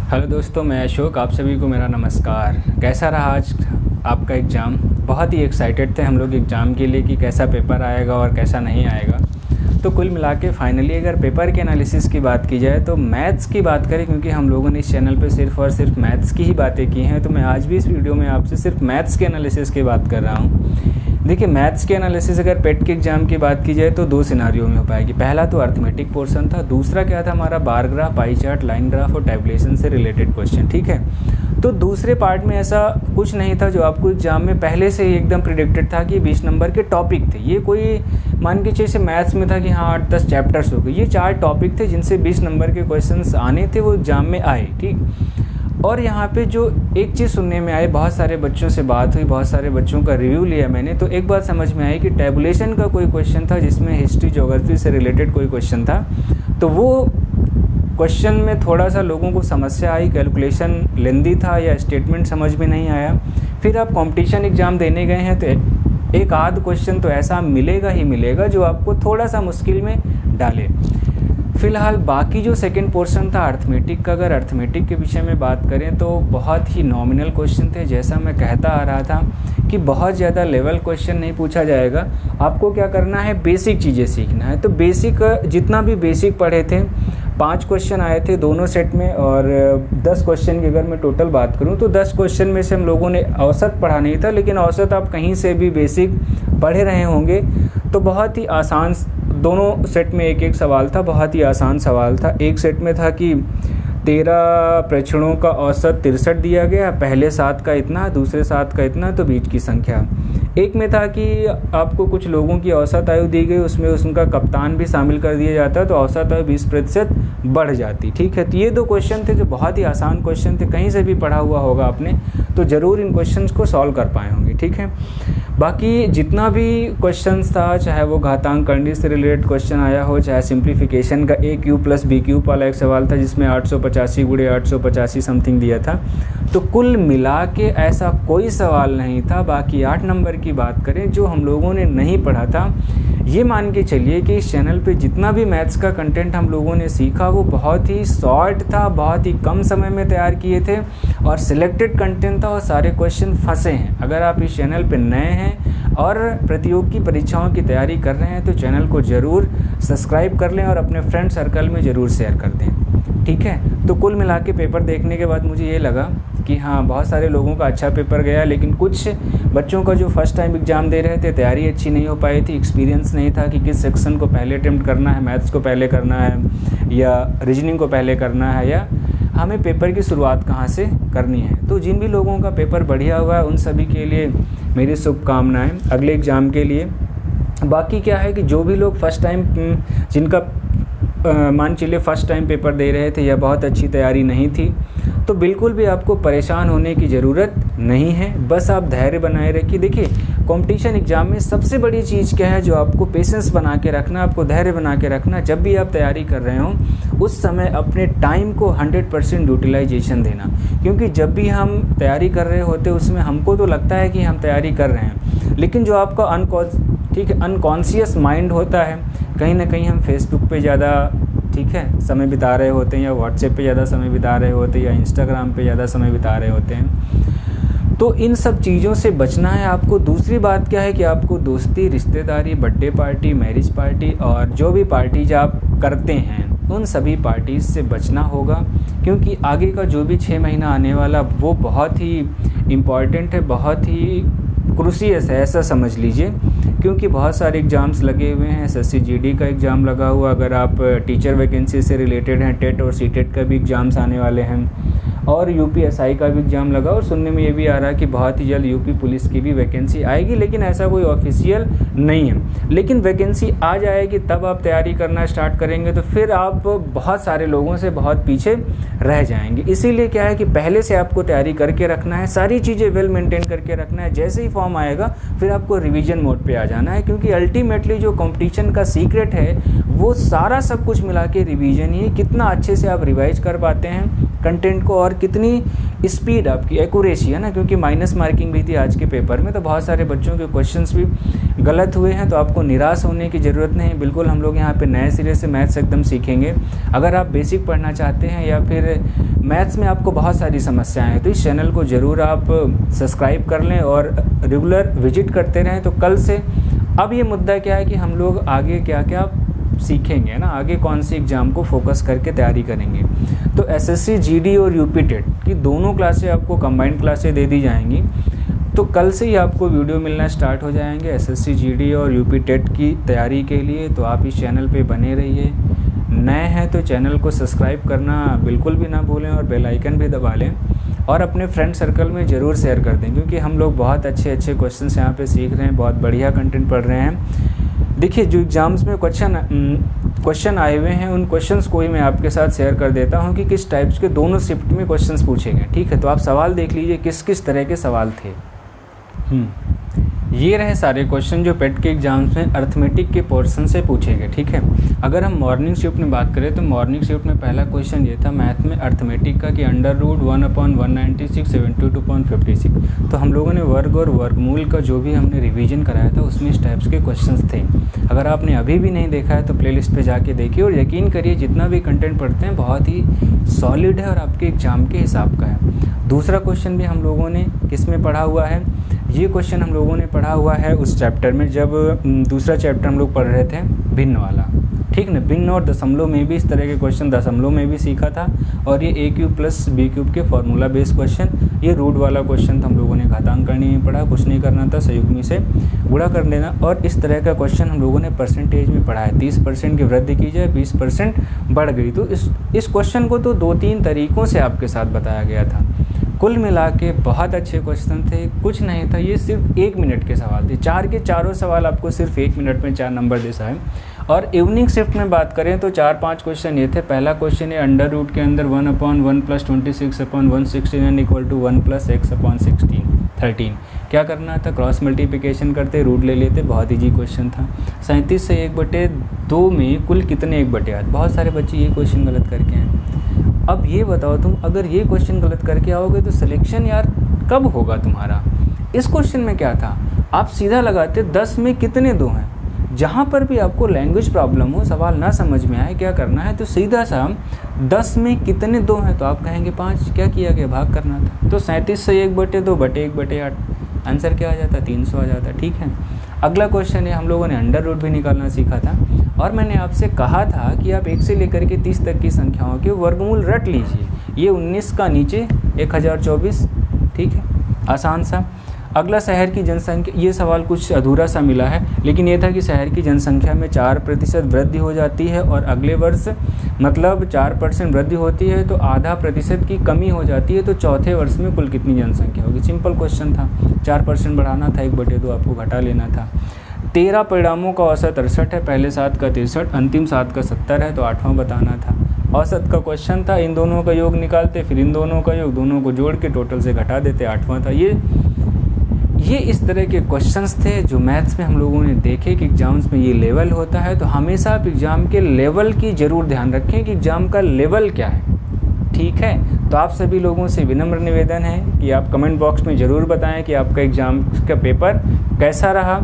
Hello दोस्तों, मैं अशोक। आप सभी को मेरा नमस्कार। कैसा रहा आज आपका एग्ज़ाम? बहुत ही एक्साइटेड थे हम लोग एग्ज़ाम के लिए कि कैसा पेपर आएगा और कैसा नहीं आएगा। तो कुल मिला के फाइनली अगर पेपर के एनालिसिस की बात की जाए तो मैथ्स की बात करें, क्योंकि हम लोगों ने इस चैनल पे सिर्फ और सिर्फ मैथ्स की ही बातें की हैं, तो मैं आज भी इस वीडियो में आपसे सिर्फ मैथ्स के एनालिसिस की बात कर रहा हूँ। देखिए, मैथ्स के एनालिसिस अगर पेट के एग्जाम की बात की जाए तो दो सिनारियो में हो पाएगी। पहला तो अर्थमेटिक पोर्शन था, दूसरा क्या था हमारा bar graph, pie chart, line graph और टैबुलेशन से रिलेटेड क्वेश्चन। ठीक है, तो दूसरे पार्ट में ऐसा कुछ नहीं था जो आपको एग्जाम में पहले से ही एकदम प्रिडिक्टेड था कि 20 नंबर के टॉपिक थे। ये कोई मान के जैसे मैथ्स में था कि हाँ 8-10 चैप्टर्स हो गए, ये 4 टॉपिक थे जिनसे 20 नंबर के क्वेश्चंस आने थे, वो एग्जाम में आए। ठीक, और यहाँ पे जो एक चीज़ सुनने में आई, बहुत सारे बच्चों से बात हुई, बहुत सारे बच्चों का रिव्यू लिया मैंने, तो एक बात समझ में आई कि टैबुलेशन का कोई क्वेश्चन था जिसमें हिस्ट्री ज्योग्राफी से रिलेटेड कोई क्वेश्चन था, तो वो क्वेश्चन में थोड़ा सा लोगों को समस्या आई, कैलकुलेशन लेंदी था या स्टेटमेंट समझ में नहीं आया। फिर आप कंपटीशन एग्ज़ाम देने गए हैं तो एक आध क्वेश्चन तो ऐसा मिलेगा ही मिलेगा जो आपको थोड़ा सा मुश्किल में डाले। फ़िलहाल बाकी जो सेकंड पोर्शन था अर्थमेटिक का, अगर अर्थमेटिक के विषय में बात करें तो बहुत ही नॉमिनल क्वेश्चन थे। जैसा मैं कहता आ रहा था कि बहुत ज़्यादा लेवल क्वेश्चन नहीं पूछा जाएगा, आपको क्या करना है, बेसिक चीज़ें सीखना है। तो बेसिक जितना भी बेसिक पढ़े थे, 5 क्वेश्चन आए थे दोनों सेट में, और 10 क्वेश्चन की अगर मैं टोटल बात करूं तो 10 क्वेश्चन में से हम लोगों ने औसत पढ़ा नहीं था, लेकिन औसत आप कहीं से भी बेसिक पढ़े रहे होंगे। तो बहुत ही आसान, दोनों सेट में एक एक सवाल था, बहुत ही आसान सवाल था। एक सेट में था कि 13 प्रेक्षणों का औसत 63 दिया गया, पहले 7 का इतना, दूसरे 7 का इतना, तो बीच की संख्या। एक में था कि आपको कुछ लोगों की औसत आयु दी गई, उसमें उनका कप्तान भी शामिल कर दिया जाता, तो औसत आयु 20% बढ़ जाती। ठीक है, तो ये 2 क्वेश्चन थे जो बहुत ही आसान क्वेश्चन थे, कहीं से भी पढ़ा हुआ होगा आपने तो ज़रूर इन क्वेश्चंस को सॉल्व कर पाए होंगे। ठीक है, बाकी जितना भी क्वेश्चंस था, चाहे वो घातांक करने से रिलेटेड क्वेश्चन आया हो, चाहे सिंप्लीफिकेशन का ए क्यूब प्लस बी क्यूब वाला एक सवाल था जिसमें 885 गुणे 885 समथिंग दिया था, तो कुल मिला के ऐसा कोई सवाल नहीं था। बाकी 8 नंबर की बात करें जो हम लोगों ने नहीं पढ़ा था, ये मान के चलिए कि इस चैनल पे जितना भी मैथ्स का कंटेंट हम लोगों ने सीखा वो बहुत ही शॉर्ट था, बहुत ही कम समय में तैयार किए थे और सिलेक्टेड कंटेंट था और सारे क्वेश्चन फंसे हैं। अगर आप इस चैनल पे नए हैं और प्रतियोगी परीक्षाओं की तैयारी कर रहे हैं तो चैनल को ज़रूर सब्सक्राइब कर लें और अपने फ्रेंड सर्कल में ज़रूर शेयर कर दें। ठीक है, तो कुल मिला के पेपर देखने के बाद मुझे ये लगा कि हाँ बहुत सारे लोगों का अच्छा पेपर गया, लेकिन कुछ बच्चों का जो फर्स्ट टाइम एग्ज़ाम दे रहे थे तैयारी अच्छी नहीं हो पाई थी, एक्सपीरियंस नहीं था कि किस सेक्शन को पहले अटेम्प्ट करना है, मैथ्स को पहले करना है या रीजनिंग को पहले करना है, या हमें पेपर की शुरुआत कहाँ से करनी है। तो जिन भी लोगों का पेपर बढ़िया हुआ है उन सभी के लिए मेरी शुभकामनाएँ अगले एग्ज़ाम के लिए। बाकी क्या है कि जो भी लोग फर्स्ट टाइम, जिनका मान चलिए फर्स्ट टाइम पेपर दे रहे थे या बहुत अच्छी तैयारी नहीं थी, तो बिल्कुल भी आपको परेशान होने की ज़रूरत नहीं है, बस आप धैर्य बनाए रखिए। देखिए, कंपटीशन एग्ज़ाम में सबसे बड़ी चीज़ क्या है, जो आपको पेशेंस बना के रखना, आपको धैर्य बना के रखना। जब भी आप तैयारी कर रहे हो उस समय अपने टाइम को 100% यूटिलाइजेशन देना, क्योंकि जब भी हम तैयारी कर रहे होते उसमें हमको तो लगता है कि हम तैयारी कर रहे हैं, लेकिन जो आपका अनकॉन्शियस माइंड होता है, कहीं ना कहीं हम फेसबुक पे ज़्यादा समय बिता रहे होते हैं, या व्हाट्सएप पे ज़्यादा समय बिता रहे होते हैं, या इंस्टाग्राम पे ज़्यादा समय बिता रहे होते हैं। तो इन सब चीज़ों से बचना है आपको। दूसरी बात क्या है कि आपको दोस्ती, रिश्तेदारी, बर्थडे पार्टी, मैरिज पार्टी और जो भी पार्टीज आप करते हैं उन सभी पार्टीज से बचना होगा, क्योंकि आगे का जो भी 6 महीना आने वाला वो बहुत ही इम्पॉर्टेंट है, बहुत ही क्रूशियस है, ऐसा समझ लीजिए। क्योंकि बहुत सारे एग्ज़ाम्स लगे हुए हैं, एसएससी जीडी का एग्ज़ाम लगा हुआ, अगर आप टीचर वैकेंसी से रिलेटेड हैं, टेट और सीटेट का भी एग्ज़ाम्स आने वाले हैं, और यूपीएसआई का भी एग्ज़ाम लगा, और सुनने में ये भी आ रहा है कि बहुत ही जल्द यूपी पुलिस की भी वैकेंसी आएगी, लेकिन ऐसा कोई ऑफिशियल नहीं है। लेकिन वैकेंसी आ जाएगी तब आप तैयारी करना स्टार्ट करेंगे तो फिर आप बहुत सारे लोगों से बहुत पीछे रह जाएंगे। इसीलिए क्या है कि पहले से आपको तैयारी करके रखना है, सारी चीज़ें वेल मेंटेन करके रखना है। जैसे ही फॉर्म आएगा फिर आपको रिवीजन मोड पे आ जाना है, क्योंकि अल्टीमेटली जो कंपटीशन का सीक्रेट है वो सारा सब कुछ मिला के रिवीजन ही है। कितना अच्छे से आप रिवाइज कर पाते हैं कंटेंट को और कितनी स्पीड आपकी, एक्यूरेसी है ना, क्योंकि माइनस मार्किंग भी थी आज के पेपर में, तो बहुत सारे बच्चों के क्वेश्चंस भी गलत हुए हैं। तो आपको निराश होने की ज़रूरत नहीं, बिल्कुल हम लोग यहाँ पे नए सिरे से मैथ्स एकदम सीखेंगे। अगर आप बेसिक पढ़ना चाहते हैं या फिर मैथ्स में आपको बहुत सारी समस्याएं हैं, तो इस चैनल को ज़रूर आप सब्सक्राइब कर लें और रेगुलर विजिट करते रहें। तो कल से अब ये मुद्दा क्या है कि हम लोग आगे क्या क्या सीखेंगे ना, आगे कौन सी एग्ज़ाम को फोकस करके तैयारी करेंगे। तो एसएससी जीडी और यूपी टेट की दोनों क्लासें आपको कंबाइंड क्लासें दे दी जाएंगी। तो कल से ही आपको वीडियो मिलना स्टार्ट हो जाएंगे एसएससी जीडी और यूपी टेट की तैयारी के लिए। तो आप इस चैनल पे बने रहिए। नए हैं तो चैनल को सब्सक्राइब करना बिल्कुल भी ना भूलें और बेल आइकन भी दबा लें और अपने फ्रेंड सर्कल में ज़रूर शेयर कर दें, क्योंकि हम लोग बहुत अच्छे अच्छे क्वेश्चंस यहाँ पे सीख रहे हैं, बहुत बढ़िया कंटेंट पढ़ रहे हैं। देखिए, जो एग्ज़ाम्स में क्वेश्चन आए हुए हैं, उन क्वेश्चंस को ही मैं आपके साथ शेयर कर देता हूँ कि किस टाइप्स के दोनों शिफ्ट में क्वेश्चंस पूछे गए। ठीक है, तो आप सवाल देख लीजिए किस किस तरह के सवाल थे। ये रहे सारे क्वेश्चन जो पेट के एग्जाम्स में अर्थमेटिक के पोर्शन से पूछे गए। ठीक है, अगर हम मॉर्निंग शिफ्ट में बात करें तो मॉर्निंग शिफ्ट में पहला क्वेश्चन ये था मैथ में अर्थमेटिक का कि √1/196 72.56। तो हम लोगों ने वर्ग और वर्गमूल का जो भी हमने रिवीजन कराया था उसमें इस टाइप्स के क्वेश्चंस थे। अगर आपने अभी भी नहीं देखा है तो प्लेलिस्ट पे जाके देखिए और यकीन करिए जितना भी कंटेंट पढ़ते हैं बहुत ही सॉलिड है और आपके एग्जाम के हिसाब का है। दूसरा क्वेश्चन भी हम लोगों ने किस में पढ़ा हुआ है, ये क्वेश्चन हम लोगों ने पढ़ा हुआ है उस चैप्टर में जब दूसरा चैप्टर हम लोग पढ़ रहे थे भिन्न वाला। ठीक ना, भिन्न और दशमलव में भी इस तरह के क्वेश्चन दशमलव में भी सीखा था। और ये a³ + b³ के फॉर्मूला बेस्ड क्वेश्चन, ये रूट वाला क्वेश्चन था हम लोगों ने घातांक करनी में पढ़ा, कुछ नहीं करना था, संयुग्मी से गुणा कर देना। और इस तरह का क्वेश्चन हम लोगों ने परसेंटेज में पढ़ा है, 30% की वृद्धि की जाए 20% बढ़ गई। तो इस क्वेश्चन को तो 2-3 तरीक़ों से आपके साथ बताया गया था। कुल मिला के बहुत अच्छे क्वेश्चन थे, कुछ नहीं था, ये सिर्फ 1 मिनट के सवाल थे। 4 के चारों सवाल आपको सिर्फ 1 मिनट में 4 नंबर दे है। और इवनिंग शिफ्ट में बात करें तो 4-5 क्वेश्चन ये थे। पहला क्वेश्चन है अंडर रूट के अंदर 1/1 + 26/169 = 1 + x/13। क्या करना था, क्रॉस मल्टीप्लिकेशन करते रूट ले लेते, बहुत ईजी क्वेश्चन था। 37 से 1/2 में कुल कितने 1/8। बहुत सारे बच्चे ये क्वेश्चन गलत करके हैं। अब ये बताओ तुम अगर ये क्वेश्चन गलत करके आओगे तो सिलेक्शन यार कब होगा तुम्हारा। इस क्वेश्चन में क्या था, आप सीधा लगाते 10 में कितने 2 हैं। जहाँ पर भी आपको लैंग्वेज प्रॉब्लम हो, सवाल ना समझ में आए, क्या करना है तो सीधा सा 10 में कितने 2 हैं तो आप कहेंगे 5। क्या किया गया, भाग करना था। तो 37 से 1/2 बटे 1/8, आंसर क्या आ जाता, 300 आ जाता। ठीक है, अगला क्वेश्चन है हम लोगों ने अंडर रूट भी निकालना सीखा था और मैंने आपसे कहा था कि आप 1 से लेकर के 30 तक की संख्याओं के वर्गमूल रट लीजिए। ये 19 का नीचे 1024। ठीक है, आसान सा। अगला शहर की जनसंख्या, ये सवाल कुछ अधूरा सा मिला है, लेकिन ये था कि शहर की जनसंख्या में 4% वृद्धि हो जाती है और अगले वर्ष मतलब 4% वृद्धि होती है तो आधा प्रतिशत की कमी हो जाती है, तो चौथे वर्ष में कुल कितनी जनसंख्या होगी। सिंपल क्वेश्चन था, 4% बढ़ाना था, 1/2 आपको घटा लेना था। 13 परिणामों का औसत 68 है, पहले 7 का 63, अंतिम 7 का 70 है, तो 8वां बताना था। औसत का क्वेश्चन था, इन दोनों का योग निकालते, फिर इन दोनों का योग, दोनों को जोड़ के टोटल से घटा देते, 8वां था। ये इस तरह के क्वेश्चंस थे जो मैथ्स में हम लोगों ने देखे कि एग्ज़ाम्स में ये लेवल होता है। तो हमेशा आप एग्ज़ाम के लेवल की ज़रूर ध्यान रखें कि एग्ज़ाम का लेवल क्या है। ठीक है, तो आप सभी लोगों से विनम्र निवेदन है कि आप कमेंट बॉक्स में ज़रूर बताएं कि आपका एग्ज़ाम का पेपर कैसा रहा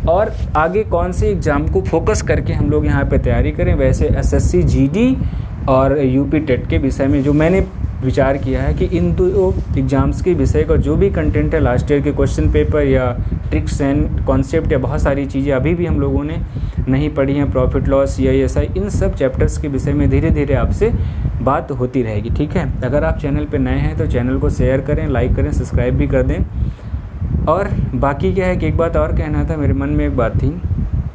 और आगे कौन से एग्ज़ाम को फोकस करके हम लोग यहाँ पे तैयारी करें। वैसे एसएससी जीडी और यूपी टेट के विषय में जो मैंने विचार किया है कि इन 2 एग्ज़ाम्स के विषय का जो भी कंटेंट है, लास्ट ईयर के क्वेश्चन पेपर या ट्रिक्स एंड कॉन्सेप्ट या बहुत सारी चीज़ें अभी भी हम लोगों ने नहीं पढ़ी हैं, प्रॉफिट लॉस या ESI, इन सब चैप्टर्स के विषय में धीरे धीरे आपसे बात होती रहेगी। ठीक है, अगर आप चैनल पे नए हैं तो चैनल को शेयर करें, लाइक करें, सब्सक्राइब भी कर दें। और बाकी क्या है कि एक बात और कहना था, मेरे मन में एक बात थी,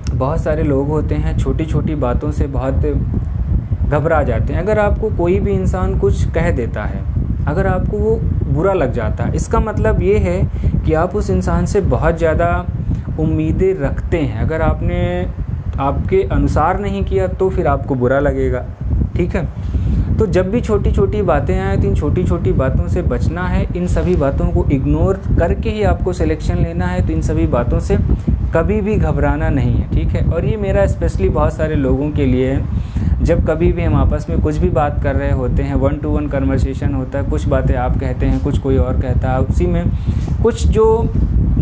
बहुत सारे लोग होते हैं छोटी छोटी बातों से बहुत घबरा जाते हैं। अगर आपको कोई भी इंसान कुछ कह देता है, अगर आपको वो बुरा लग जाता है, इसका मतलब ये है कि आप उस इंसान से बहुत ज़्यादा उम्मीदें रखते हैं। अगर आपने आपके अनुसार नहीं किया तो फिर आपको बुरा लगेगा। ठीक है, तो जब भी छोटी छोटी बातें आएँ तो इन छोटी छोटी बातों से बचना है, इन सभी बातों को इग्नोर करके ही आपको सिलेक्शन लेना है। तो इन सभी बातों से कभी भी घबराना नहीं है। ठीक है, और ये मेरा स्पेशली बहुत सारे लोगों के लिए है जब कभी भी हम आपस में कुछ भी बात कर रहे होते हैं, 1 to 1 कन्वर्सेशन होता है, कुछ बातें आप कहते हैं, कुछ कोई और कहता है, उसी में कुछ जो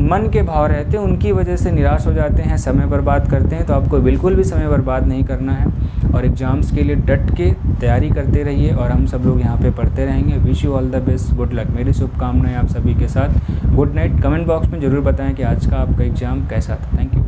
मन के भाव रहते हैं उनकी वजह से निराश हो जाते हैं, समय बर्बाद करते हैं। तो आपको बिल्कुल भी समय बर्बाद नहीं करना है और एग्ज़ाम्स के लिए डट के तैयारी करते रहिए और हम सब लोग यहाँ पे पढ़ते रहेंगे। Wish you all the best, good luck. मेरी शुभकामनाएं आप सभी के साथ। Good night. कमेंट बॉक्स में ज़रूर बताएं कि आज का आपका एग्ज़ाम कैसा था। Thank you.